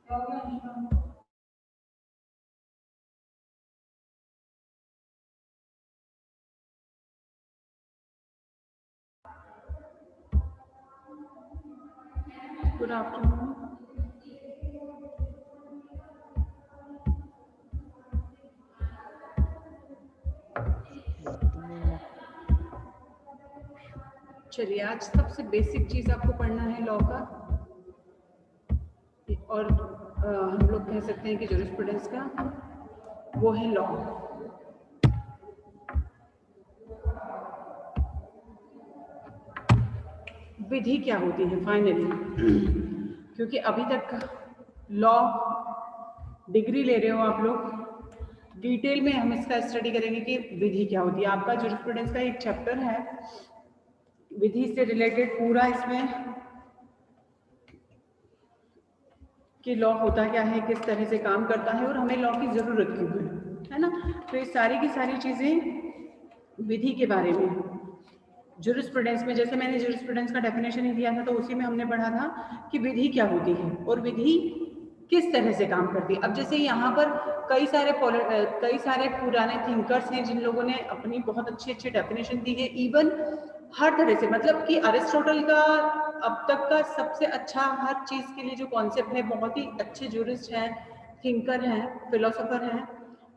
Good afternoon. चलिए, आज सबसे बेसिक चीज आपको पढ़ना है लॉ का, और हम लोग कह सकते हैं कि जूरिस्प्रूडेंस का, वो है लॉ। विधि क्या होती है फाइनली, क्योंकि अभी तक लॉ डिग्री ले रहे हो आप लोग, डिटेल में हम इसका स्टडी करेंगे कि विधि क्या होती है। आपका जूरिस्प्रूडेंस का एक चैप्टर है विधि से रिलेटेड, पूरा इसमें कि लॉ होता क्या है, किस तरह से काम करता है और हमें लॉ की जरूरत क्यों है ना। तो ये सारी की सारी चीजें विधि के बारे में जूरिस्प्रूडेंस में, जैसे मैंने जूरिस्प्रूडेंस का डेफिनेशन ही दिया था तो उसी में हमने पढ़ा था कि विधि क्या होती है और विधि किस तरह से काम करती है। अब जैसे यहाँ पर कई सारे पुराने थिंकर्स हैं जिन लोगों ने अपनी बहुत अच्छी अच्छी डेफिनेशन दी है, इवन हर तरह से, मतलब कि अरिस्टोटल का अब तक का सबसे अच्छा हर चीज के लिए जो कॉन्सेप्ट है, बहुत ही अच्छे जूरिस्ट हैं, थिंकर हैं, फिलोसोफर हैं,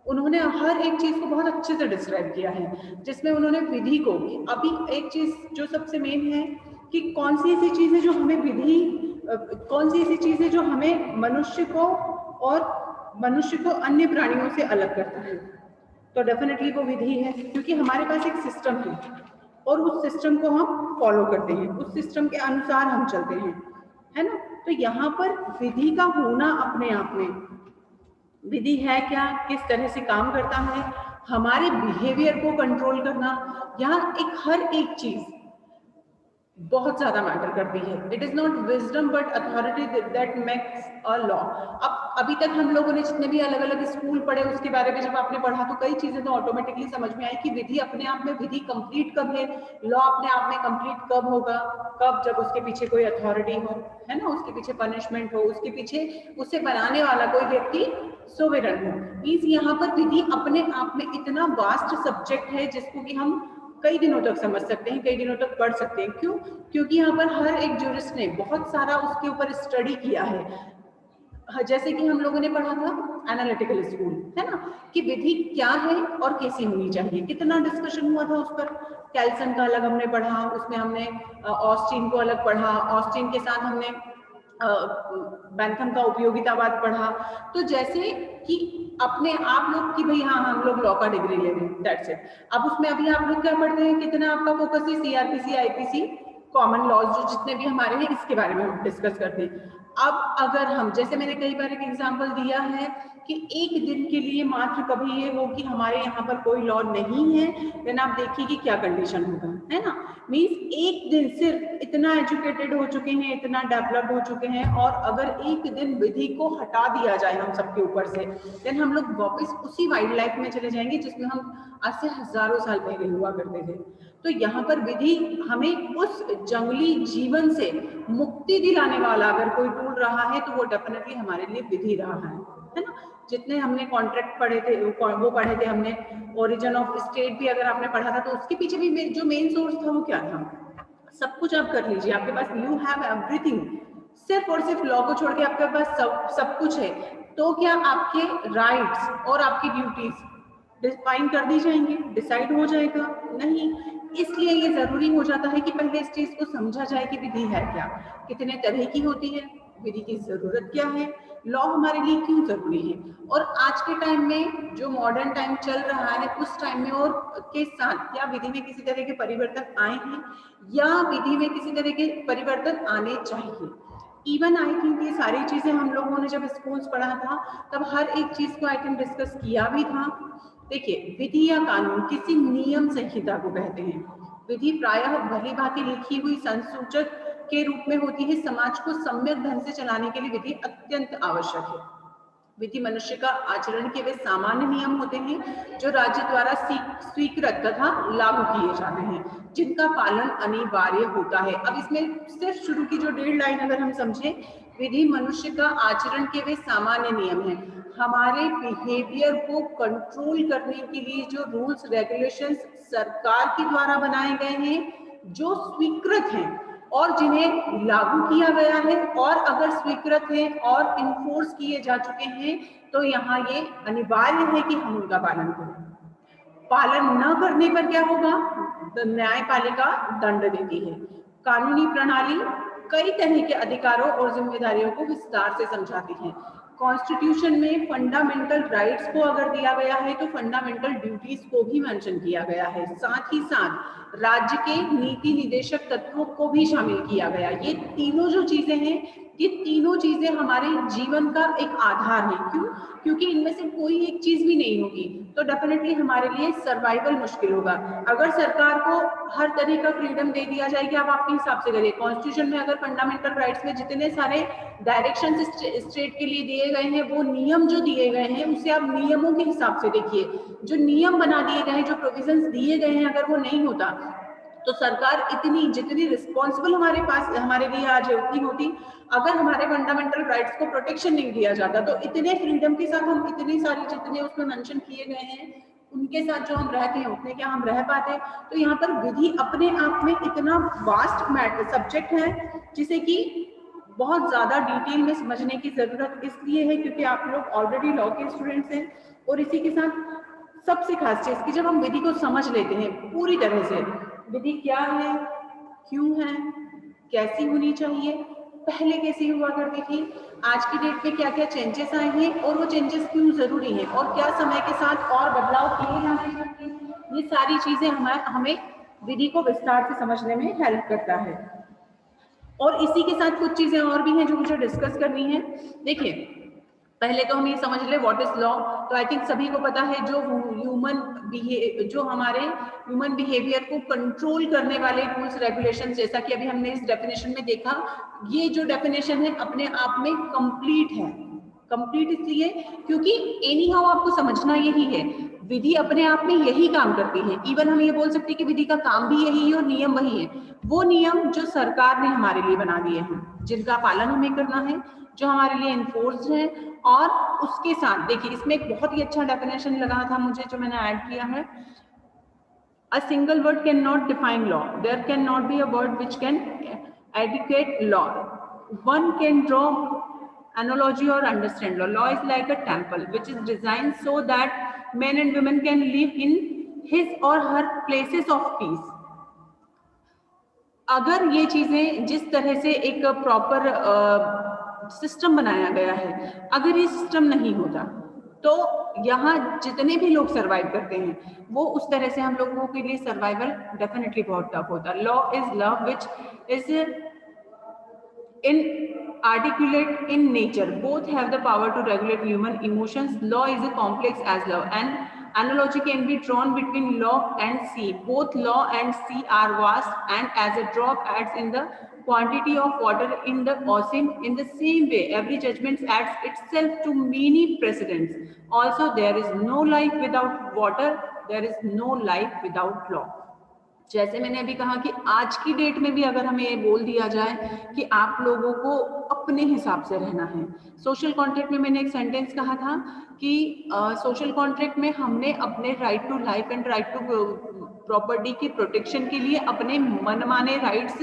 उन्होंने हर एक चीज को बहुत अच्छे से डिस्क्राइब किया है, जिसमें उन्होंने विधि को, अभी एक चीज जो सबसे मेन है कि कौन सी ऐसी चीज है जो हमें विधि, कौन सी ऐसी चीज है जो हमें मनुष्य को अन्य प्राणियों से अलग करता है, तो डेफिनेटली वो विधि है, क्योंकि हमारे पास एक सिस्टम है और उस सिस्टम को हम फॉलो करते हैं, उस सिस्टम के अनुसार हम चलते हैं, है ना। तो यहाँ पर विधि का होना अपने आप में, विधि है क्या, किस तरह से काम करता है, हमारे बिहेवियर को कंट्रोल करना, यहाँ एक हर एक चीज बहुत ज्यादा मैटर करती है। It is not wisdom but authority that makes a law. अब अभी तक हम लोगों ने जितने भी अलग अलग स्कूल पढ़े उसके बारे में जब आपने पढ़ा तो कई चीजें तो ऑटोमेटिकली समझ में आई कि विधि अपने आप में, विधि कंप्लीट कब है, लॉ अपने आप में कंप्लीट कब होगा, कब, जब उसके पीछे कोई अथॉरिटी हो, है ना, उसके पीछे पनिशमेंट हो, उसके पीछे उसे बनाने वाला कोई व्यक्ति सोवेरन हो। मीन्स यहाँ पर विधि अपने आप में इतना वास्ट सब्जेक्ट है जिसको कि हम कई दिनों तक समझ सकते हैं, कई दिनों तक पढ़ सकते हैं। क्यों? क्योंकि यहाँ पर हर एक जूरिस्ट ने बहुत सारा उसके ऊपर स्टडी किया है। जैसे कि हम लोगों ने पढ़ा था एनालिटिकल स्कूल, है ना, कि विधि क्या है और कैसी होनी चाहिए, कितना डिस्कशन हुआ था उस पर। कैल्सन का अलग हमने पढ़ा, उसमें हमने ऑस्टिन को अलग पढ़ा, ऑस्टिन के साथ हमने बैंथम का उपयोगितावाद पढ़ा। तो जैसे कि अपने आप लोग कि भाई हाँ हम लोग लॉ का डिग्री ले रहे हैं, दैट्स इट। अब उसमें अभी आप लोग क्या पढ़ते हैं, कितना आपका फोकस है सीआरपीसी, आईपीसी, कॉमन लॉज जो जितने भी हमारे हैं, इसके बारे में हम डिस्कस करते हैं। अब अगर हम, जैसे मैंने कई बार एक एग्जांपल दिया है कि एक दिन के लिए मात्र कभी ये हो कि हमारे यहाँ पर कोई लॉ नहीं है, देन आप देखिए कि क्या कंडीशन होगा, है ना। मीन्स एक दिन सिर्फ इतना एजुकेटेड हो चुके हैं, इतना डेवलप्ड हो चुके हैं, और अगर एक दिन विधि को हटा दिया जाए हम सबके ऊपर से, देन हम लोग वापस उसी वाइल्ड लाइफ में चले जाएंगे जिसमें हम आज से हजारों साल पहले हुआ करते थे। तो यहाँ पर विधि हमें उस जंगली जीवन से मुक्ति दिलाने वाला अगर कोई टूल रहा है तो वो डेफिनेटली हमारे लिए विधि रहा है ना। जितने हमने कॉन्ट्रैक्ट पढ़े थे, वो पढ़े थे हमने, ओरिजिन ऑफ स्टेट भी अगर आपने पढ़ा था तो उसके पीछे भी जो मेन सोर्स था वो क्या था, सब कुछ आप कर लीजिए, आपके पास यू हैव एवरीथिंग, सिर्फ और सिर्फ लॉ को छोड़ के आपके पास सब कुछ है, तो क्या आपके राइट्स और आपकी ड्यूटीज डिफाइन कर दी जाएंगी, डिसाइड हो जाएगा? नहीं। इसलिए ये जरूरी हो जाता है कि पहले इस चीज को समझा जाए कि विधि है क्या, कितने तरह की होती है, विधि की जरूरत क्या है, लॉ हमारे लिए क्यों जरूरी है। और आज के टाइम में जो मॉडर्न टाइम चल रहा है, उस टाइम में और के साथ क्या विधि में किसी तरह के परिवर्तन आए हैं या विधि में किसी तरह के परिवर्तन आने चाहिए। इवन आई थिंक ये सारी चीजें हम लोगों ने जब स्कूल्स पढ़ा था तब हर एक चीज को आई थिंक डिस्कस किया भी था। देखिए, विधि या कानून किसी नियम संहिता को कहते हैं। विधि प्रायः भली भांति लिखी हुई संसूचक के रूप में होती है। समाज को सम्यक ढंग से चलाने के लिए विधि अत्यंत आवश्यक है। विधि मनुष्य का आचरण के वे सामान्य नियम होते हैं जो राज्य द्वारा स्वीकृत तथा लागू किए जाते हैं, जिनका पालन अनिवार्य होता है। अब इसमें सिर्फ शुरू की जो 1.5 लाइन अगर हम समझें विधि मनुष्य का आचरण के वे सामान्य नियम हैं। हमारे बिहेवियर को कंट्रोल करने के लिए जो रूल्स रेगुलेशंस सरकार के द्वारा बनाए गए हैं, जो स्वीकृत हैं और जिन्हें लागू किया गया है, और अगर स्वीकृत है और इन्फोर्स किए जा चुके हैं, तो यहाँ ये अनिवार्य है कि हम उनका पालन करें। पालन न करने पर क्या होगा? न्यायपालिका दंड देती है। कानूनी प्रणाली कई तरह के अधिकारों और जिम्मेदारियों को विस्तार से समझाती है। कॉन्स्टिट्यूशन में फंडामेंटल राइट्स को अगर दिया गया है तो फंडामेंटल ड्यूटीज को भी मेंशन किया गया है। साथ ही साथ राज्य के नीति निदेशक तत्वों को भी शामिल किया गया। ये तीनों जो चीजें हैं, ये तीनों चीजें हमारे जीवन का एक आधार है। क्यों? क्योंकि इनमें से कोई एक चीज भी नहीं होगी तो डेफिनेटली हमारे लिए सर्वाइवल मुश्किल होगा। अगर सरकार को हर तरह का फ्रीडम दे दिया जाए कि आप आपके हिसाब से करिए, कॉन्स्टिट्यूशन में अगर फंडामेंटल राइट्स में जितने सारे डायरेक्शन स्टेट के लिए दिए गए हैं, वो नियम जो दिए गए हैं उसे आप नियमों के हिसाब से देखिए। जो नियम बना दिए गए हैं, जो प्रोविजंस दिए गए हैं, अगर वो नहीं होता तो सरकार इतनी जितनी रिस्पॉन्सिबल हमारे पास हमारे लिए आज है उतनी होती। अगर हमारे फंडामेंटल राइट्स को प्रोटेक्शन नहीं दिया जाता तो इतने फ्रीडम के साथ हम इतनी सारी जितने उसमें मेंशन किए गए हैं उनके साथ जो हम रहते हैं उतने क्या हम रह पाते। तो यहाँ पर विधि अपने आप में इतना वास्ट मैटर सब्जेक्ट है जिसे कि बहुत ज्यादा डिटेल में समझने की जरूरत इसलिए है क्योंकि आप लोग ऑलरेडी लॉ के स्टूडेंट्स हैं। और इसी के साथ सबसे खास चीज कि जब हम विधि को समझ लेते हैं पूरी तरह से, विधि क्या है, क्यों है, कैसी होनी चाहिए, पहले कैसी हुआ करती थी, आज की डेट में क्या क्या चेंजेस आए हैं और वो चेंजेस क्यों जरूरी हैं और क्या समय के साथ और बदलाव किए जाने चाहिए, ये सारी चीजें हमें विधि को विस्तार से समझने में हेल्प करता है। और इसी के साथ कुछ चीजें और भी हैं जो मुझे डिस्कस करनी है। देखिए, पहले तो हम ये समझ ले व्हाट इज लॉ। तो आई थिंक सभी को पता है जो हमारे ह्यूमन बिहेवियर को कंट्रोल करने वाले रूल्स रेगुलेशंस, जैसा कि अभी हमने इस डेफिनेशन में देखा, ये जो डेफिनेशन है अपने आप में कंप्लीट है। कंप्लीट इसलिए क्योंकि एनी हाउ आपको समझना यही है, विधि अपने आप में यही काम करती है। इवन हम ये बोल सकते हैं कि विधि का काम भी यही है और नियम वही है। वो नियम जो सरकार ने हमारे लिए बना दिए हैं, जिनका पालन हमें करना है, जो हमारे लिए इन्फोर्स्ड है। और उसके साथ देखिए, इसमें एक बहुत ही अच्छा डेफिनेशन लगा था मुझे जो मैंने ऐड किया है, a single word cannot define law, there cannot be a word which can educate law, one can draw analogy or understand law. Law is like a temple which is designed so that men and women can live in his or her places of peace. अगर ये चीजें जिस तरह से एक proper system बनाया गया है, अगर ये सिस्टम नहीं होता तो यहाँ जितने भी लोग सरवाइव करते हैं वो उस तरह से हम लोगों के लिए सर्वाइवल डेफिनेटली बहुत टफ होता। Law is love which is inarticulate in nature, both have the power to regulate human emotions. Law is a complex as love, and analogy can be drawn between law and sea. Both law and sea are vast, and as a drop adds in the quantity of water in the ocean, in the same way every judgment adds itself to many precedents. Also, there is no life without water, there is no life without law. जैसे मैंने अभी कहा कि आज की date में भी अगर हमें ये बोल दिया जाए कि आप लोगों को अपने हिसाब से रहना है। सोशल कॉन्ट्रैक्ट में मैंने एक सेंटेंस कहा था कि सोशल कॉन्ट्रैक्ट में हमने अपने right to life and right to property की प्रोटेक्शन के लिए अपने मनमाने राइट्स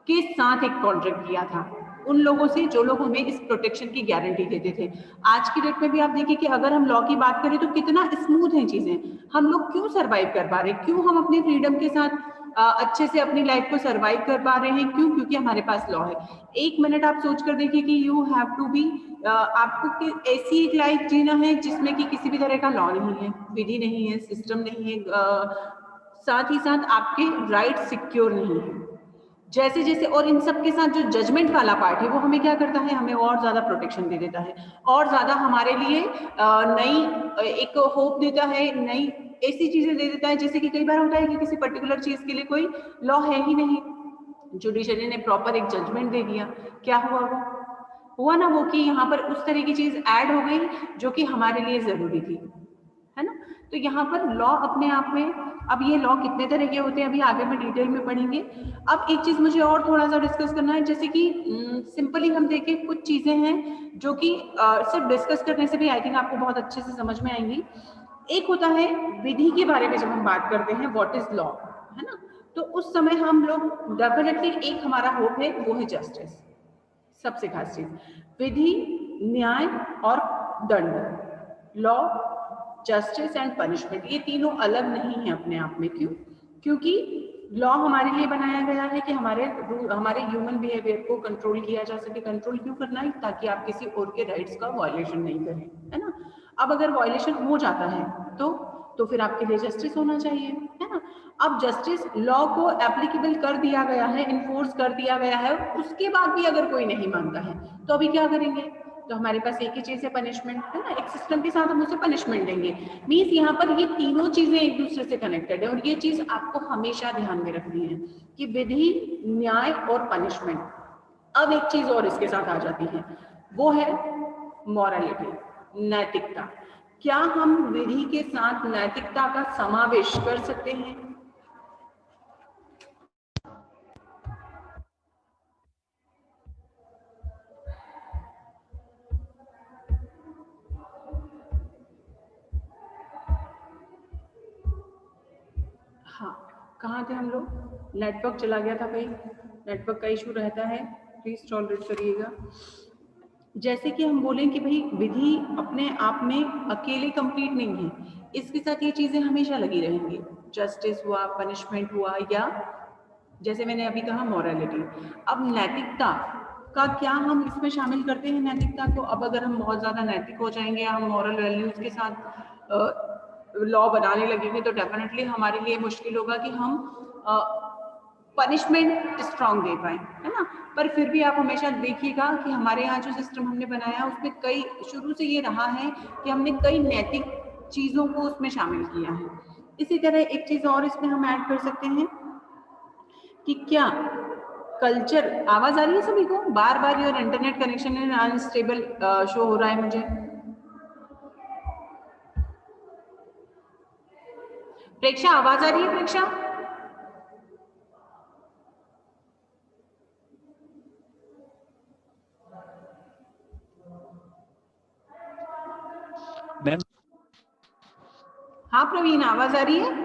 के साथ एक कॉन्ट्रैक्ट किया था उन लोगों से जो लोग हमें इस प्रोटेक्शन की गारंटी देते थे। आज की डेट में भी आप देखिए कि अगर हम लॉ की बात करें तो कितना स्मूथ है चीजें, हम लोग क्यों सरवाइव कर पा रहे हैं, क्यों हम अपने फ्रीडम के साथ अच्छे से अपनी लाइफ को सरवाइव कर पा रहे हैं, क्यों? क्योंकि हमारे पास लॉ है। एक मिनट आप सोच कर देखिए कि यू हैव टू बी, आपको ऐसी एक लाइफ जीना है जिसमें कि किसी भी तरह का लॉ नहीं है, विधि नहीं है, सिस्टम नहीं है, साथ ही साथ आपके राइट सिक्योर नहीं है। जैसे जैसे और इन सब के साथ जो जजमेंट वाला पार्ट है वो हमें क्या करता है, हमें और ज्यादा प्रोटेक्शन दे देता है, और ज्यादा हमारे लिए नई एक होप देता है, नई ऐसी चीजें दे देता है। जैसे कि कई बार होता है कि किसी पर्टिकुलर चीज के लिए कोई लॉ है ही नहीं, जुडिशरी ने प्रॉपर एक जजमेंट दे दिया, क्या हुआ ना वो कि यहाँ पर उस तरह की चीज ऐड हो गई जो कि हमारे लिए जरूरी थी, है ना। तो यहाँ पर लॉ अपने आप में, अब ये लॉ कितने तरह के होते हैं अभी आगे में डिटेल में पढ़ेंगे। अब एक चीज मुझे और थोड़ा सा डिस्कस करना है, जैसे कि सिंपली हम देखें कुछ चीजें हैं जो कि सिर्फ डिस्कस करने से भी आई थिंक आपको बहुत अच्छे से समझ में आएंगी। एक होता है विधि के बारे में, जब हम बात करते हैं व्हाट इज लॉ, है ना, तो उस समय हम लोग डेफिनेटली एक हमारा होप है वो है जस्टिस, सबसे खास चीज। विधि, न्याय और दंड, लॉ, जस्टिस एंड पनिशमेंट, ये तीनों अलग नहीं है अपने आप में। क्यों? क्योंकि लॉ हमारे लिए बनाया गया है कि हमारे ह्यूमन बिहेवियर को कंट्रोल किया जा सके। कंट्रोल क्यों करना है? ताकि आप किसी और के राइट्स का वायलेशन नहीं करें, है ना। अब अगर वायलेशन हो जाता है तो फिर आपके लिए जस्टिस होना चाहिए, है ना। अब जस्टिस लॉ को एप्लीकेबल कर दिया गया है, इन्फोर्स कर दिया गया है, उसके बाद भी अगर कोई नहीं मानता है तो अभी क्या करेंगे? तो हमारे पास एक ही चीज है पनिशमेंट, है ना। एक सिस्टम के साथ हम उसे पनिशमेंट देंगे। मीन्स यहाँ पर ये तीनों चीजें एक दूसरे से कनेक्टेड है, और ये चीज आपको हमेशा ध्यान में रखनी है कि विधि, न्याय और पनिशमेंट। अब एक चीज और इसके साथ आ जाती है, वो है मॉरलिटी, नैतिकता। क्या हम विधि के साथ नैतिकता का समावेश कर सकते हैं? हाँ, कहाँ थे हम लोग? नेटवर्क चला गया था कहीं, नेटवर्क का इशू रहता है, प्लीज टॉलरेट करिएगा। जैसे कि हम बोलें कि भाई विधि अपने आप में अकेले कंप्लीट नहीं है, इसके साथ ये चीजें हमेशा लगी रहेंगी। जस्टिस हुआ, पनिशमेंट हुआ, या जैसे मैंने अभी कहा मॉरलिटी। अब नैतिकता का क्या हम इसमें शामिल करते हैं नैतिकता को? अब अगर हम बहुत ज्यादा नैतिक हो जाएंगे, हम मॉरल वैल्यूज के साथ लॉ बनाने लगेंगे, तो डेफिनेटली हमारे लिए मुश्किल होगा कि हम पनिशमेंट स्ट्रांग दे पाए, है ना। पर फिर भी आप हमेशा देखिएगा कि हमारे यहाँ जो सिस्टम हमने बनाया उसमें कई, शुरू से ये रहा है कि हमने कई नैतिक चीजों को उसमें शामिल किया है। इसी तरह एक चीज और इसमें हम ऐड कर सकते हैं कि क्या कल्चर, आवाज आ रही है सभी को? बार बार योर इंटरनेट कनेक्शन है अनस्टेबल शो हो रहा है मुझे। प्रेक्षा, आवाज आ रही है प्रेक्षा? मैम, हाँ प्रवीण, आवाज आ रही है?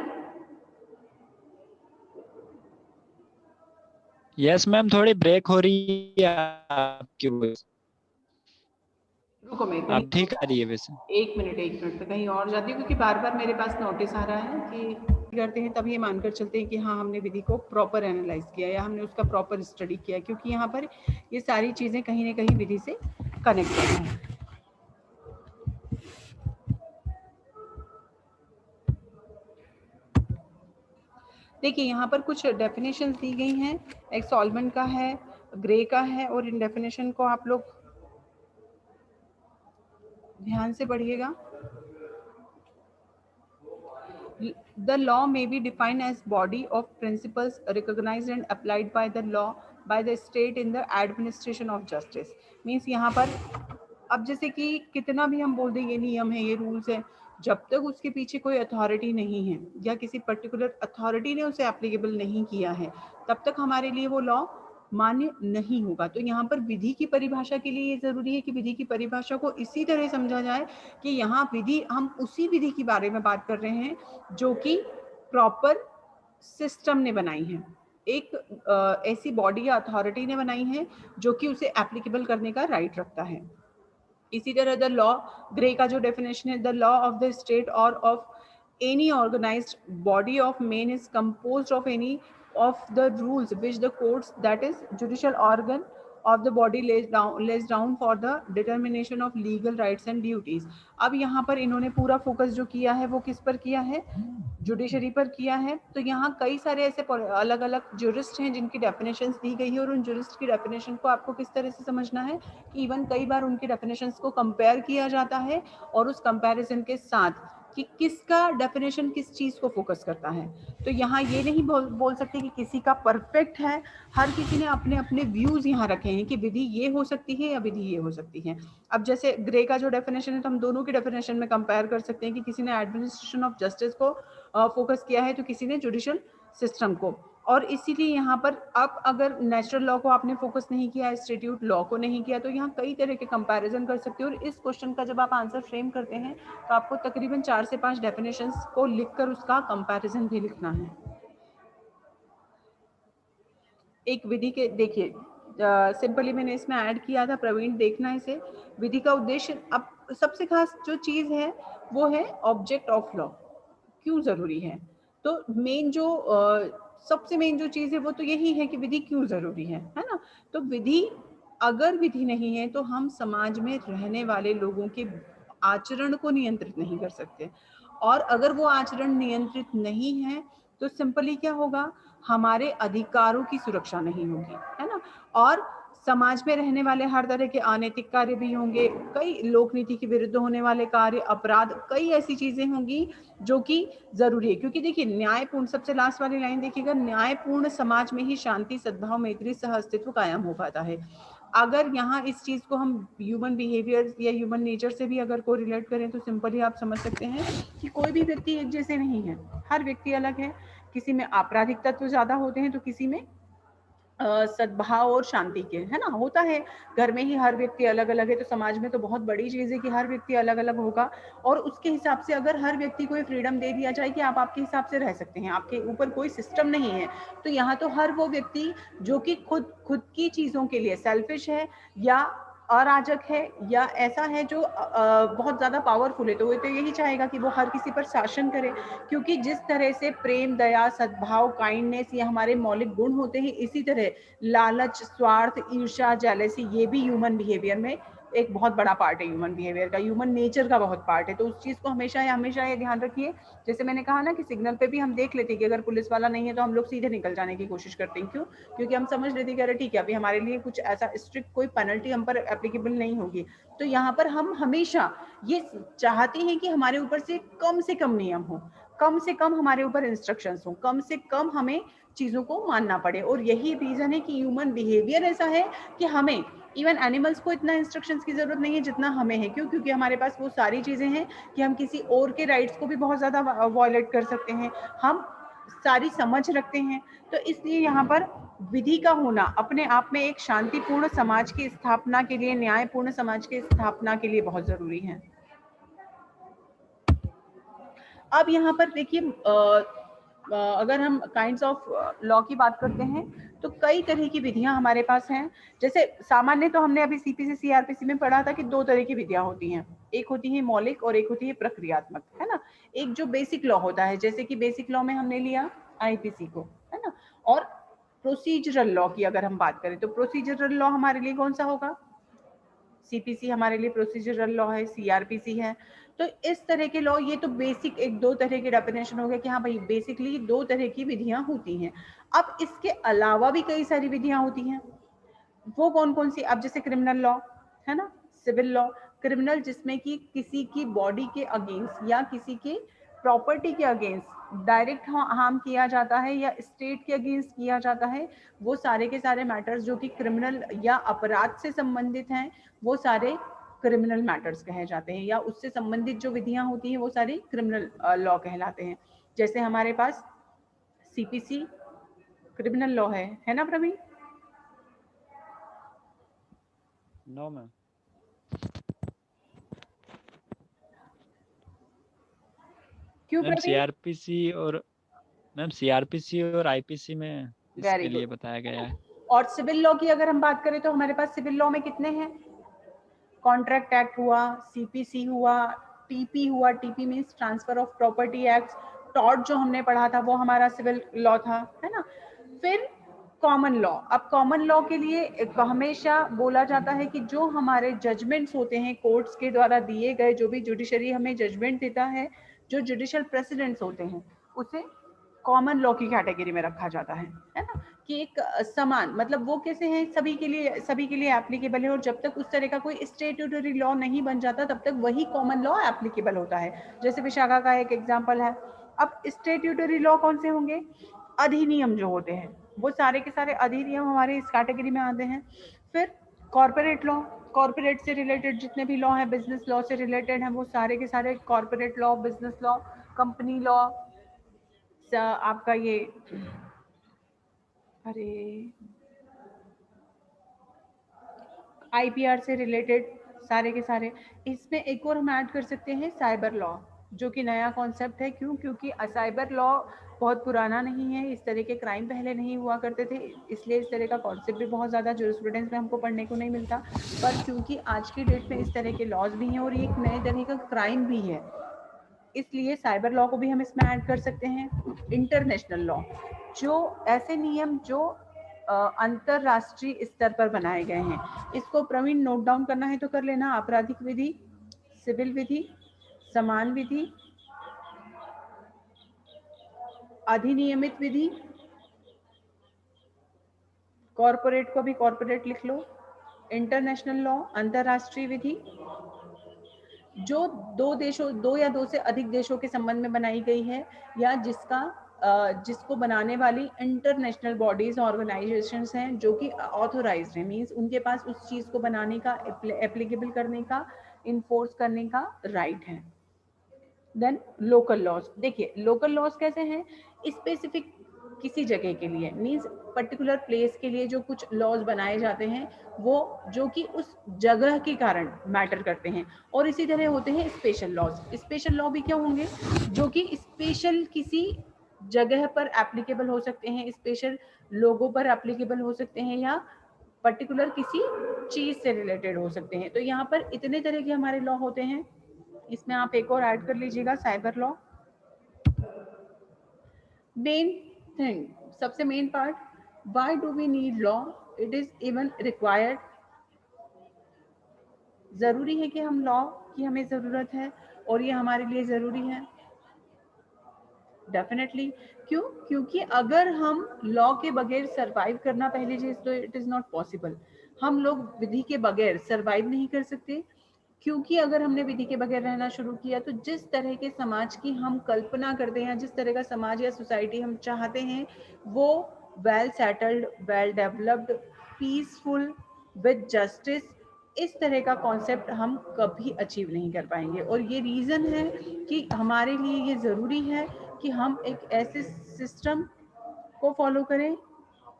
यस मैम, थोड़ी ब्रेक हो रही है आपकी वॉइस। रुको मैं आप ठीक आ रही है वैसे। एक मिनट पे कहीं और जाती हूँ, क्योंकि बार बार मेरे पास नोटिस आ रहा है कि करते हैं तब ये मानकर चलते हैं कि हाँ हमने विधि को प्रॉपर एनालाइज किया या हमने उसका प्रॉपर स्टडी किया, क्योंकि यहाँ पर ये सारी चीजें कहीं ना कहीं विधि से कनेक्टेड हैं। देखिए यहाँ पर कुछ डेफिनेशंस दी गई हैं, एक सॉल्वेंट का है, ग्रे का है, और इन डेफिनेशन को आप लोग ध्यान से पढ़िएगा। The law may be defined as body of principles recognized and applied by the law by the state in the administration of justice. Means यहाँ पर अब जैसे कि कितना भी हम बोल दें ये नियम है, ये रूल्स है, जब तक उसके पीछे कोई अथॉरिटी नहीं है या किसी पर्टिकुलर अथॉरिटी ने उसे एप्लीकेबल नहीं किया है, तब तक हमारे लिए वो लॉ मान्य नहीं होगा। तो यहाँ पर विधि की परिभाषा के लिए ये जरूरी है कि विधि की परिभाषा को इसी तरह समझा जाए कि यहाँ विधि, हम उसी विधि के बारे में बात कर रहे हैं जो कि प्रॉपर सिस्टम ने बनाई है, एक ऐसी बॉडी या अथॉरिटी ने बनाई है जो कि उसे एप्लीकेबल करने का राइट रखता है। इसी तरह द लॉ, ग्रे का जो डेफिनेशन है, the law of the state और of any organized body of men is composed of any of the rules which the courts, that is judicial organ of the body lays down for the determination of legal rights and duties. अब यहाँ पर इन्होंने पूरा focus जो किया है वो किस पर किया है? जुडिशरी पर किया है। तो यहाँ कई सारे ऐसे अलग अलग जुरिस्ट हैं जिनकी डेफिनेशंस दी गई है, और उन जुरिस्ट की डेफिनेशन को आपको किस तरह से समझना है कि इवन कई बार उनकी डेफिनेशंस को कंपेयर किया जाता है, और उस कंपैरिजन के साथ कि किसका डेफिनेशन किस चीज को फोकस करता है। तो यहाँ ये नहीं बोल सकते कि किसी का परफेक्ट है, हर किसी ने अपने अपने व्यूज यहाँ रखे हैं कि विधि ये हो सकती है या विधि ये हो सकती है। अब जैसे ग्रे का जो डेफिनेशन है तो हम दोनों के डेफिनेशन में कंपेयर कर सकते हैं कि किसी ने एडमिनिस्ट्रेशन ऑफ जस्टिस को फोकस किया है तो किसी ने जुडिशियल सिस्टम को। और इसीलिए यहाँ पर अब अगर नेचुरल लॉ को आपने फोकस नहीं किया, इंस्टीट्यूट लॉ को नहीं किया, तो यहाँ कई तरह के कंपैरिजन कर सकते हो। और इस क्वेश्चन का जब आप आंसर फ्रेम करते हैं तो आपको तकरीबन 4 से 5 डेफिनेशंस को लिखकर उसका कंपैरिजन भी लिखना है। एक विधि के देखिए सिंपली मैंने इसमें ऐड किया था, प्रवीण देखना इसे। विधि का उद्देश्य, अब सबसे खास जो चीज है वो है ऑब्जेक्ट ऑफ लॉ, क्यों जरूरी है। तो मेन जो सबसे मेन जो चीज है वो तो यही है कि विधि क्यों जरूरी है ना। तो विधि, अगर विधि नहीं है तो हम समाज में रहने वाले लोगों के आचरण को नियंत्रित नहीं कर सकते। और अगर वो आचरण नियंत्रित नहीं है तो सिंपली क्या होगा, हमारे अधिकारों की सुरक्षा नहीं होगी, है ना। और समाज में रहने वाले हर तरह के अनैतिक कार्य भी होंगे, कई लोक नीति के विरुद्ध होने वाले कार्य, अपराध, कई ऐसी चीजें होंगी जो कि जरूरी है। क्योंकि देखिए न्यायपूर्ण, सबसे लास्ट वाली लाइन देखिएगा, न्यायपूर्ण समाज में ही शांति, सद्भाव, मैत्री, सह अस्तित्व कायम हो पाता है। अगर यहाँ इस चीज को हम ह्यूमन बिहेवियर या ह्यूमन नेचर से भी अगर को रिलेट करें तो सिंपली आप समझ सकते हैं कि कोई भी व्यक्ति एक जैसे नहीं है, हर व्यक्ति अलग है। किसी में आपराधिक तत्व ज्यादा होते हैं तो किसी में सद्भाव और शांति के, है ना, होता है। घर में ही हर व्यक्ति अलग अलग है तो समाज में तो बहुत बड़ी चीज है कि हर व्यक्ति अलग अलग होगा। और उसके हिसाब से अगर हर व्यक्ति को फ्रीडम दे दिया जाए कि आप आपके हिसाब से रह सकते हैं, आपके ऊपर कोई सिस्टम नहीं है, तो यहाँ तो हर वो व्यक्ति जो कि खुद खुद की चीजों के लिए सेल्फिश है या अराजक है या ऐसा है जो बहुत ज्यादा पावरफुल है, तो वो तो यही चाहेगा कि वो हर किसी पर शासन करे। क्योंकि जिस तरह से प्रेम, दया, सद्भाव, काइंडनेस ये हमारे मौलिक गुण होते हैं, इसी तरह लालच, स्वार्थ, ईर्ष्या, जेलेसी ये भी ह्यूमन बिहेवियर में एक बहुत बड़ा पार्ट है, ह्यूमन बिहेवियर का, ह्यूमन नेचर का बहुत पार्ट है। तो उस चीज को हमेशा ये ध्यान रखिए। जैसे मैंने कहा ना कि सिग्नल पे भी हम देख लेते हैं कि अगर पुलिस वाला नहीं है तो हम लोग सीधे निकल जाने की कोशिश करते हैं। क्यों? क्योंकि हम समझ लेते हैं कि अरे ठीक है, अभी हमारे लिए कुछ ऐसा स्ट्रिक्ट कोई पेनल्टी हम पर एप्लीकेबल नहीं होगी। तो यहाँ पर हम हमेशा ये चाहते हैं कि हमारे ऊपर से कम नियम हो, कम से कम हमारे ऊपर इंस्ट्रक्शंस हो, कम से कम हमें चीजों को मानना पड़े। और यही रीजन है कि ह्यूमन बिहेवियर ऐसा है कि हमें, इवन एनिमल्स को इतना इंस्ट्रक्शंस की जरूरत नहीं है जितना हमें है। क्यों? क्योंकि हमारे पास वो सारी चीजें हैं कि हम किसी और के राइट्स को भी बहुत ज्यादा वायलेट कर सकते हैं, हम सारी समझ रखते हैं। तो इसलिए यहाँ पर विधि का होना अपने आप में एक शांतिपूर्ण समाज की स्थापना के लिए, न्यायपूर्ण समाज की स्थापना के लिए बहुत जरूरी है। अब यहाँ पर देखिए अगर हम काइंड्स ऑफ लॉ की बात करते हैं तो कई तरह की विधियां हमारे पास हैं। जैसे सामान्य तो हमने अभी सीपीसी सीआरपीसी में पढ़ा था कि 2 तरह की विधियां होती हैं, एक होती है मौलिक और एक होती है प्रक्रियात्मक, है ना। एक जो बेसिक लॉ होता है, जैसे कि बेसिक लॉ में हमने लिया आईपीसी को, है ना। और प्रोसीजरल लॉ की अगर हम बात करें तो प्रोसीजरल लॉ हमारे लिए कौन सा होगा? सीपीसी हमारे लिए प्रोसीजरल लॉ है, सीआरपीसी है। तो इस तरह के लॉ, ये तो बेसिक एक 2 तरह के डेफिनेशन हो गया कि हाँ भाई बेसिकली 2 तरह की विधियां होती हैं। अब इसके अलावा भी कई सारी विधियां होती हैं। वो कौन कौन सी? अब जैसे क्रिमिनल लॉ, है ना, सिविल लॉ। क्रिमिनल जिसमें कि किसी की बॉडी के अगेंस्ट या किसी के प्रॉपर्टी के अगेंस्ट डायरेक्ट हार्म किया जाता है या स्टेट के अगेंस्ट किया जाता है, वो सारे के सारे मैटर्स जो कि क्रिमिनल या अपराध से संबंधित हैं वो सारे क्रिमिनल मैटर्स कहे जाते हैं, या उससे संबंधित जो विधियां होती हैं वो सारी क्रिमिनल लॉ कहलाते हैं। जैसे हमारे पास सीपीसी क्रिमिनल लॉ है ना प्रवीण? No ma'am. क्यों मैम प्रवीण? सीआरपीसी और आईपीसी में इसके लिए बताया गया है। और सिविल लॉ की अगर हम बात करें तो हमारे पास सिविल लॉ में कितने हैं? कॉन्ट्रैक्ट एक्ट हुआ, सीपीसी हुआ, टीपी हुआ, TP means transfer of property act, tort जो हमने पढ़ा था वो हमारा सिविल लॉ था, है ना। फिर कॉमन लॉ। अब कॉमन लॉ के लिए हमेशा बोला जाता है कि जो हमारे जजमेंट्स होते हैं कोर्ट्स के द्वारा दिए गए, जो भी जुडिशरी हमें जजमेंट देता है, जो जुडिशियल प्रेसिडेंट्स होते हैं उसे कॉमन लॉ की कैटेगरी में रखा जाता है ना, कि एक समान, मतलब वो कैसे हैं, सभी के लिए एप्लीकेबल है, और जब तक उस तरह का कोई स्टैट्यूटरी लॉ नहीं बन जाता तब तक वही कॉमन लॉ एप्लीकेबल होता है। जैसे विशाखा का एक एग्जांपल है। अब स्टैट्यूटरी लॉ कौन से होंगे? अधिनियम जो होते हैं, वो सारे के सारे अधिनियम हमारे इस कैटेगरी में आते हैं। फिर कॉर्पोरेट लॉ, कॉर्पोरेट से रिलेटेड जितने भी लॉ हैं, बिजनेस लॉ से रिलेटेड हैं, वो सारे के सारे corporate law, business law, company law, आपका ये, अरे, आईपीआर से रिलेटेड सारे के सारे। इसमें एक और हम ऐड कर सकते हैं साइबर लॉ, जो कि नया कॉन्सेप्ट है। क्यों? क्योंकि साइबर लॉ बहुत पुराना नहीं है, इस तरह के क्राइम पहले नहीं हुआ करते थे, इसलिए इस तरह का कॉन्सेप्ट भी बहुत ज़्यादा जूरिस्प्रूडेंस में हमको पढ़ने को नहीं मिलता। पर क्योंकि आज की डेट में इस तरह के लॉज भी हैं और ये एक नए तरह का क्राइम भी है, इसलिए साइबर लॉ को भी हम इसमें ऐड कर सकते हैं। इंटरनेशनल लॉ, जो ऐसे नियम जो अंतरराष्ट्रीय स्तर पर बनाए गए हैं, इसको प्रवीण नोट डाउन करना है तो कर लेना। आपराधिक विधि, सिविल विधि, समान विधि, अधिनियमित विधि, कॉर्पोरेट को भी कॉर्पोरेट लिख लो, इंटरनेशनल लॉ, अंतरराष्ट्रीय विधि, जो दो या दो से अधिक देशों के संबंध में बनाई गई है, या जिसको बनाने वाली इंटरनेशनल बॉडीज ऑर्गेनाइजेशंस हैं जो कि ऑथोराइज्ड हैं, मींस उनके पास उस चीज को बनाने का, एप्लीकेबल करने का, इन्फोर्स करने का राइट है। देन लोकल लॉज, देखिए लोकल लॉज कैसे हैं? स्पेसिफिक किसी जगह के लिए, मींस पर्टिकुलर प्लेस के लिए जो कुछ लॉज बनाए जाते हैं, वो जो कि उस जगह के कारण मैटर करते हैं। और इसी तरह होते हैं स्पेशल लॉज। स्पेशल लॉ भी क्या होंगे? जो कि स्पेशल किसी जगह पर एप्लीकेबल हो सकते हैं, स्पेशल लोगों पर एप्लीकेबल हो सकते हैं, या पर्टिकुलर किसी चीज से रिलेटेड हो सकते हैं। तो यहाँ पर इतने तरह के हमारे लॉ होते हैं। इसमें आप एक और ऐड कर लीजिएगा, साइबर लॉ। मेन थिंग, सबसे main part, why do we need law? It is even required. जरूरी है कि हम लॉ की हमें जरूरत है और ये हमारे लिए जरूरी है, डेफिनेटली। क्यों? क्योंकि अगर हम लॉ के बगैर सरवाइव करना पहली चीज तो इट इज नॉट पॉसिबल। हम लोग विधि के बगैर सरवाइव नहीं कर सकते, क्योंकि अगर हमने विधि के बगैर रहना शुरू किया तो जिस तरह के समाज की हम कल्पना करते हैं, जिस तरह का समाज या सोसाइटी हम चाहते हैं, वो well settled, well developed, peaceful, with justice, इस तरह का कॉन्सेप्ट हम कभी अचीव नहीं कर पाएंगे। और ये रीज़न है कि हमारे लिए ये ज़रूरी है कि हम एक ऐसे सिस्टम को फॉलो करें,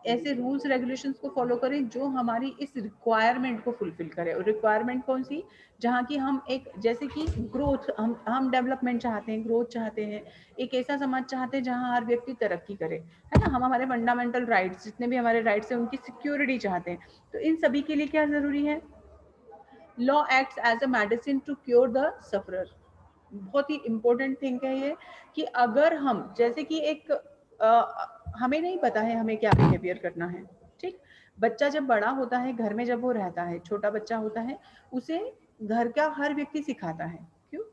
ऐसे रूल्स रेगुलेशंस को फॉलो करें जो हमारी इस रिक्वायरमेंट को फुलफिल करे। और रिक्वायरमेंट कौन सी? जहाँ की हम एक, जैसे कि ग्रोथ, हम डेवलपमेंट चाहते हैं, ग्रोथ चाहते हैं, एक ऐसा समाज चाहते हैं जहाँ हर व्यक्ति तरक्की करे, है ना। हम हमारे फंडामेंटल राइट्स, जितने भी हमारे राइट्स हैं, उनकी सिक्योरिटी चाहते हैं। तो इन सभी के लिए क्या जरूरी है? Law acts as a medicine to cure the sufferer. बहुत ही इंपॉर्टेंट थिंग है ये, कि अगर हम, जैसे कि एक हमें नहीं पता है हमें क्या बिहेवियर करना है, ठीक। बच्चा जब बड़ा होता है, घर में जब वो रहता है, छोटा बच्चा होता है, उसे घर का हर व्यक्ति सिखाता है। क्यों?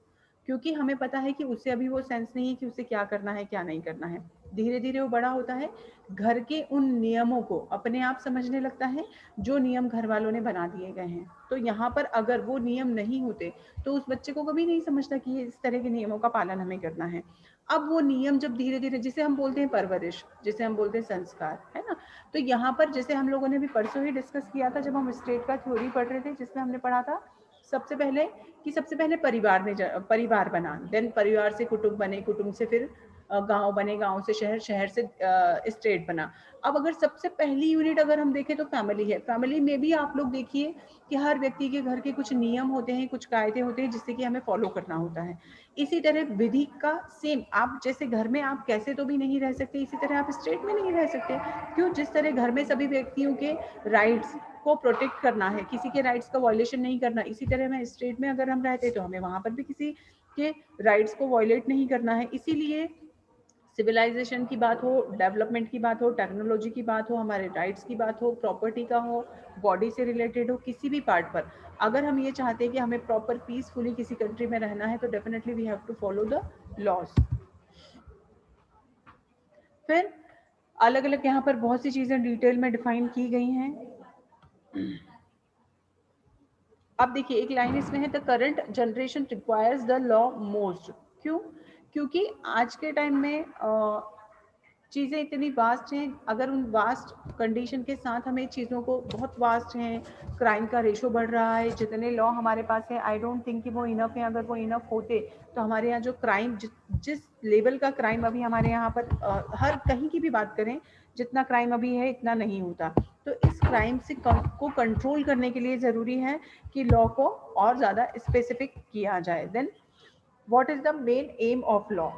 क्योंकि हमें पता है कि उसे अभी वो सेंस नहीं है कि उसे क्या करना है, क्या नहीं करना है। धीरे धीरे वो बड़ा होता है, घर के उन नियमों को अपने आप समझने लगता है जो नियम घर वालों ने बना दिए गए हैं। तो यहाँ पर अगर वो नियम नहीं होते तो उस बच्चे को कभी नहीं समझता कि ये इस तरह के नियमों का पालन हमें करना है। अब वो नियम जब धीरे धीरे, जिसे हम बोलते हैं परवरिश, जिसे हम बोलते हैं संस्कार, है ना। तो यहाँ पर जैसे हम लोगों ने भी परसों ही डिस्कस किया था जब हम स्टेट का थ्योरी पढ़ रहे थे, जिसमें हमने पढ़ा था सबसे पहले परिवार बना, देन परिवार से कुटुंब बने, कुटुंब से फिर गांव बने, गांव से शहर, शहर से स्टेट बना। अब अगर सबसे पहली यूनिट अगर हम देखें तो फैमिली है। फैमिली में भी आप लोग देखिए कि हर व्यक्ति के घर के कुछ नियम होते हैं, कुछ कायदे होते हैं, जिससे कि हमें फॉलो करना होता है। इसी तरह विधि का सेम, आप जैसे घर में आप कैसे तो भी नहीं रह सकते, इसी तरह आप स्टेट में नहीं रह सकते। क्यों? जिस तरह घर में सभी व्यक्तियों के राइट्स को प्रोटेक्ट करना है, किसी के राइट्स का वायलेशन नहीं करना, इसी तरह में स्टेट में अगर हम रहते तो हमें वहां पर भी किसी के राइट्स को वायलेट नहीं करना है। इसीलिए सिविलाइजेशन की बात हो, डेवलपमेंट की बात हो, टेक्नोलॉजी की बात हो, हमारे राइट्स की बात हो, प्रॉपर्टी का हो, बॉडी से रिलेटेड हो, किसी भी पार्ट पर अगर हम ये चाहते हैं कि हमें प्रॉपर पीसफुली किसी कंट्री में रहना है, तो definitely we have to follow the laws. फिर अलग अलग यहाँ पर बहुत सी चीजें डिटेल में डिफाइन की गई हैं। अब देखिए एक लाइन इसमें है, the current generation requires the law most. क्यों? क्योंकि आज के टाइम में चीज़ें इतनी वास्ट हैं, अगर उन वास्ट कंडीशन के साथ हमें चीज़ों को, बहुत वास्ट हैं, क्राइम का रेशो बढ़ रहा है, जितने लॉ हमारे पास है आई डोंट थिंक कि वो इनफ है। अगर वो इनफ होते तो हमारे यहाँ जो क्राइम, जिस लेवल का क्राइम अभी हमारे यहाँ पर हर कहीं की भी बात करें, जितना क्राइम अभी है इतना नहीं होता। तो इस क्राइम से को कंट्रोल करने के लिए ज़रूरी है कि लॉ को और ज़्यादा स्पेसिफिक किया जाए। Then what is the main aim of law?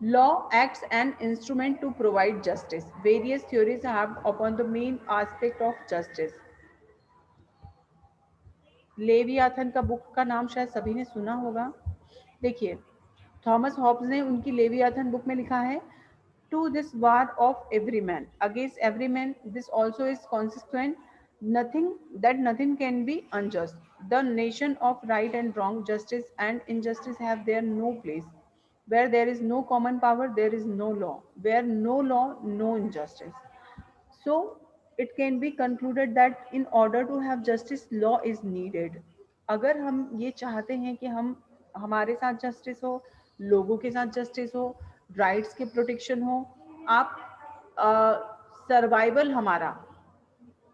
Law acts an instrument to provide justice. Various theories have upon the main aspect of justice. Leviathan का बुक का नाम शायद सभी ने सुना होगा। देखिए थॉमस हॉब्स ने उनकी लेवियाथन बुक में लिखा है, to this war of every man against every man this also is consequent nothing that nothing can be unjust the notion of right and wrong justice and injustice have there no place where there is no common power there is no law, where no law no injustice. So it can be concluded that in order to have justice law is needed. अगर हम ये चाहते हैं कि हम हमारे साथ justice हो, लोगों के साथ जस्टिस हो, राइट्स के प्रोटेक्शन हो, आप सर्वाइवल हमारा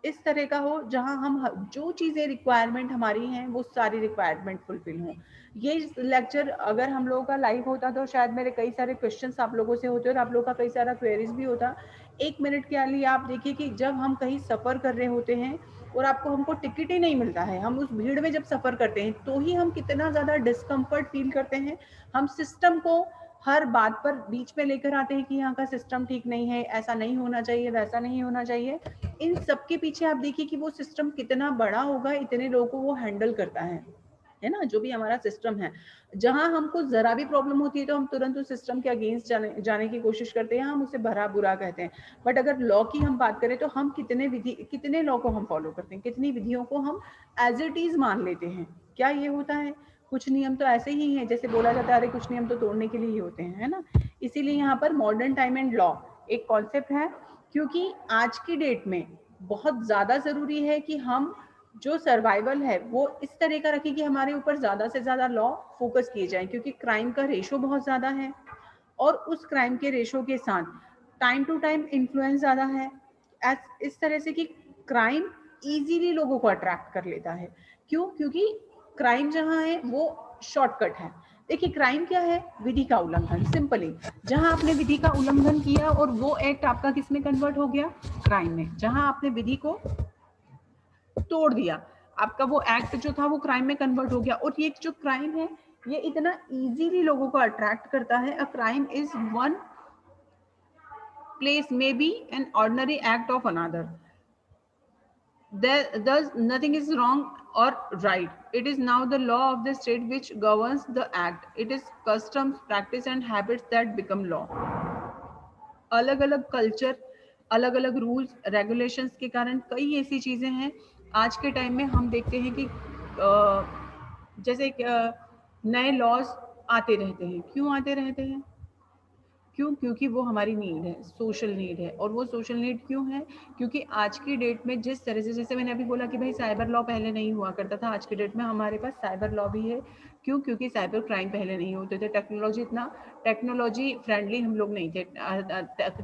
इस तरह का हो जहां हम जो चीज़ें रिक्वायरमेंट हमारी हैं वो सारी रिक्वायरमेंट फुलफिल हो। ये लेक्चर अगर हम लोगों का लाइव होता तो शायद मेरे कई सारे क्वेश्चंस आप लोगों से होते और आप लोगों का कई सारा क्वेरीज भी होता। एक मिनट के लिए आप देखिए कि जब हम कहीं सफ़र कर रहे होते हैं और हमको टिकट ही नहीं मिलता है, हम उस भीड़ में जब सफ़र करते हैं तो ही हम कितना ज़्यादा डिस्कम्फर्ट फील करते हैं। हम सिस्टम को हर बात पर बीच में लेकर आते हैं कि यहाँ का सिस्टम ठीक नहीं है, ऐसा नहीं होना चाहिए, वैसा नहीं होना चाहिए। इन सब के पीछे आप देखिए कि वो सिस्टम कितना बड़ा होगा, इतने लोगों को वो हैंडल करता है ना। जो भी हमारा सिस्टम है, जहां हमको जरा भी प्रॉब्लम होती है तो हम तुरंत उस सिस्टम के अगेंस्ट जाने की कोशिश करते हैं, हम उसे भरा बुरा कहते हैं। बट अगर लॉ की हम बात करें तो हम कितने लॉ को हम फॉलो करते हैं, कितनी विधियों को हम एज इट इज मान लेते हैं। क्या ये होता है? कुछ नियम तो ऐसे ही हैं, जैसे बोला जाता है अरे कुछ नियम तो तोड़ने के लिए ही होते हैं, है ना। इसीलिए यहाँ पर मॉडर्न टाइम एंड लॉ एक कॉन्सेप्ट है, क्योंकि आज की डेट में बहुत ज़्यादा ज़रूरी है कि हम जो सर्वाइवल है वो इस तरह का रखें कि हमारे ऊपर ज़्यादा से ज़्यादा लॉ फोकस किए जाएं, क्योंकि क्राइम का रेशो बहुत ज़्यादा है और उस क्राइम के रेशो के साथ टाइम टू टाइम इन्फ्लुएंस ज़्यादा है। इस तरह से कि क्राइम इजीली लोगों को अट्रैक्ट कर लेता है। क्यों? क्योंकि क्राइम जहाँ है वो शॉर्टकट है। देखिए क्राइम क्या है? विधि का उल्लंघन। सिंपली जहां आपने विधि का उल्लंघन किया और वो एक्ट आपका किस में कन्वर्ट हो गया? क्राइम में। जहां आपने विधि को तोड़ दिया, आपका वो एक्ट जो था वो क्राइम में कन्वर्ट हो गया। और ये जो क्राइम है ये इतना इजीली लोगों को अट्रैक्ट करता है। A crime is one place may be an ordinary act of another. Thus, nothing is wrong or right. It is now the law of the state which governs the act. It is customs, practice, and habits that become law. अलग अलग culture, अलग अलग rules regulations के कारण कई ऐसी चीज़ें हैं आज के टाइम में हम देखते हैं कि जैसे नए लॉज आते रहते हैं। क्यों आते रहते हैं? क्यों? क्योंकि वो हमारी नीड है, सोशल नीड है। और वो सोशल नीड क्यों है? क्योंकि आज की डेट में जिस तरह से, जैसे मैंने अभी बोला कि भाई साइबर लॉ पहले नहीं हुआ करता था, आज की डेट में हमारे पास साइबर लॉ भी है। क्यों? क्योंकि साइबर क्राइम पहले नहीं होते थे। टेक्नोलॉजी फ्रेंडली हम लोग नहीं थे,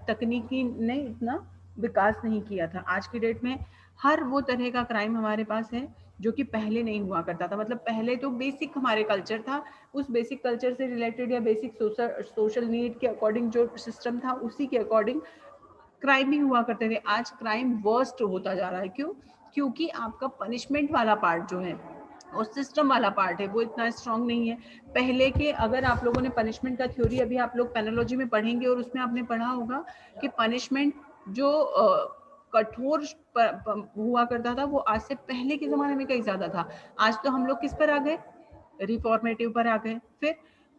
तकनीकी ने इतना विकास नहीं किया था। आज की डेट में हर वो तरह का क्राइम हमारे पास है जो कि पहले नहीं हुआ करता था। मतलब पहले तो बेसिक हमारे कल्चर था, उस बेसिक कल्चर से रिलेटेड या बेसिक सोशल नीड के अकॉर्डिंग जो सिस्टम था उसी के अकॉर्डिंग क्राइम भी हुआ करते थे। आज क्राइम वर्स्ट होता जा रहा है। क्यों? क्योंकि आपका पनिशमेंट वाला पार्ट जो है और सिस्टम वाला पार्ट है वो इतना स्ट्रांग नहीं है। पहले के अगर आप लोगों ने पनिशमेंट का थ्योरी अभी आप लोग पेनोलॉजी में पढ़ेंगे और उसमें आपने पढ़ा होगा कि पनिशमेंट जो कठोर हुआ करता था वो आज से पहले के ज़माने में कहीं ज़्यादा था। आज तो हम लोग किस पर आ गए? रिफॉर्मेटिव पर आ गए। फिर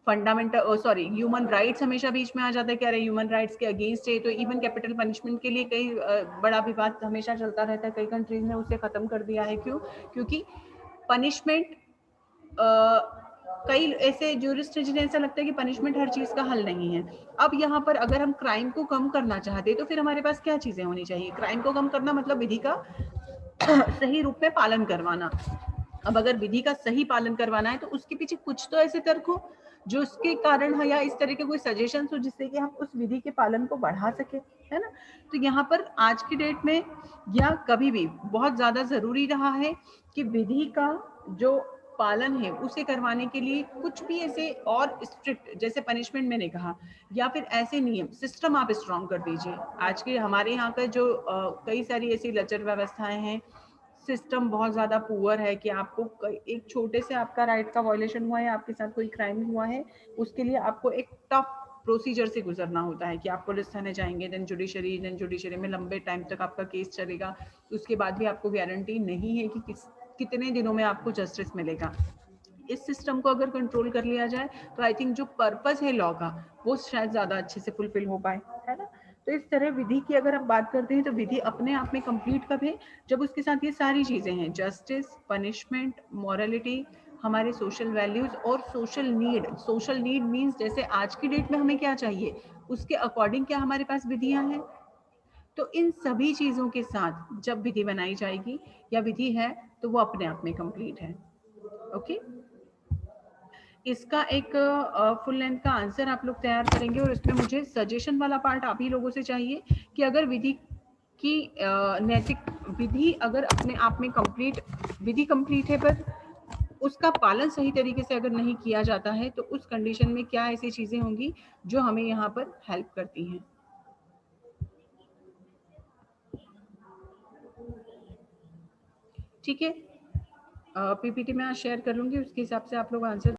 फंडामेंटल ह्यूमन राइट्स हमेशा बीच में आ जाता है कि अरे ह्यूमन राइट्स के अगेंस्ट है। तो इवन कैपिटल पनिशमेंट के लिए कई बड़ा विवाद हमेशा चलता रहता है। कई कंट्रीज ने उसे ख़त्म कर दिया है। क्यों? क्योंकि पनिशमेंट कई ऐसे ज्यूरिस्ट हैं जिन्हें ऐसा लगता है कि पनिशमेंट हर चीज का हल नहीं है। अब यहाँ पर अगर हम क्राइम को कम करना चाहते हैं तो फिर हमारे पास क्या चीजें होनी चाहिए? क्राइम को कम करना मतलब विधि का सही रूप में पालन करवाना। अब अगर विधि का सही पालन करवाना है तो उसके पीछे कुछ तो ऐसे तर्क हो जो उसके कारण है, या इस तरह के कोई सजेशन हो जिससे कि हम उस विधि के पालन को बढ़ा सके, है ना। तो यहाँ पर आज की डेट में या कभी भी बहुत ज्यादा जरूरी रहा है कि विधि का जो पालन है उसे करवाने के लिए कुछ भी ऐसे और स्ट्रिक्ट, जैसे पनिशमेंट मैंने कहा, या फिर ऐसे नियम सिस्टम आप स्ट्रॉन्ग कर दीजिए। आज के हमारे यहाँ का जो कई सारी ऐसी लचर व्यवस्थाएं हैं, सिस्टम बहुत ज्यादा पुअर है कि आपको एक छोटे से आपका राइट का वायलेशन हुआ है, आपके साथ कोई क्राइम हुआ है, उसके लिए आपको एक टफ प्रोसीजर से गुजरना होता है कि आप पुलिस थाने जाएंगे, देन जुडिशरी में लंबे टाइम तक आपका केस चलेगा, उसके बाद भी आपको गारंटी नहीं है कि कितने दिनों में आपको जस्टिस मिलेगा। इस सिस्टम को अगर कंट्रोल कर लिया जाए तो आई थिंक जो पर्पस है लॉ का वो शायद ज्यादा अच्छे से फुलफिल हो पाए, है ना। तो इस तरह विधि की अगर हम बात करते हैं तो विधि अपने आप में कंप्लीट कब है? जब उसके साथ ये सारी चीजें हैं, जस्टिस, पनिशमेंट, मॉरलिटी, हमारे सोशल वैल्यूज और social need. Social need means जैसे आज की डेट में हमें क्या चाहिए उसके अकॉर्डिंग क्या हमारे पास विधियां हैं। तो इन सभी चीजों के साथ जब विधि बनाई जाएगी या विधि है तो वो अपने आप में कंप्लीट है। ओके, इसका एक फुल लेंथ का आंसर आप लोग तैयार करेंगे और इसमें मुझे सजेशन वाला पार्ट आप ही लोगों से चाहिए कि अगर विधि की नैतिक विधि अगर अपने आप में कंप्लीट, विधि कंप्लीट है पर उसका पालन सही तरीके से अगर नहीं किया जाता है तो उस कंडीशन में क्या ऐसी चीजें होंगी जो हमें यहाँ पर हेल्प करती हैं। ठीक है, पीपीटी में आज शेयर कर लूंगी, उसके हिसाब से आप लोग आंसर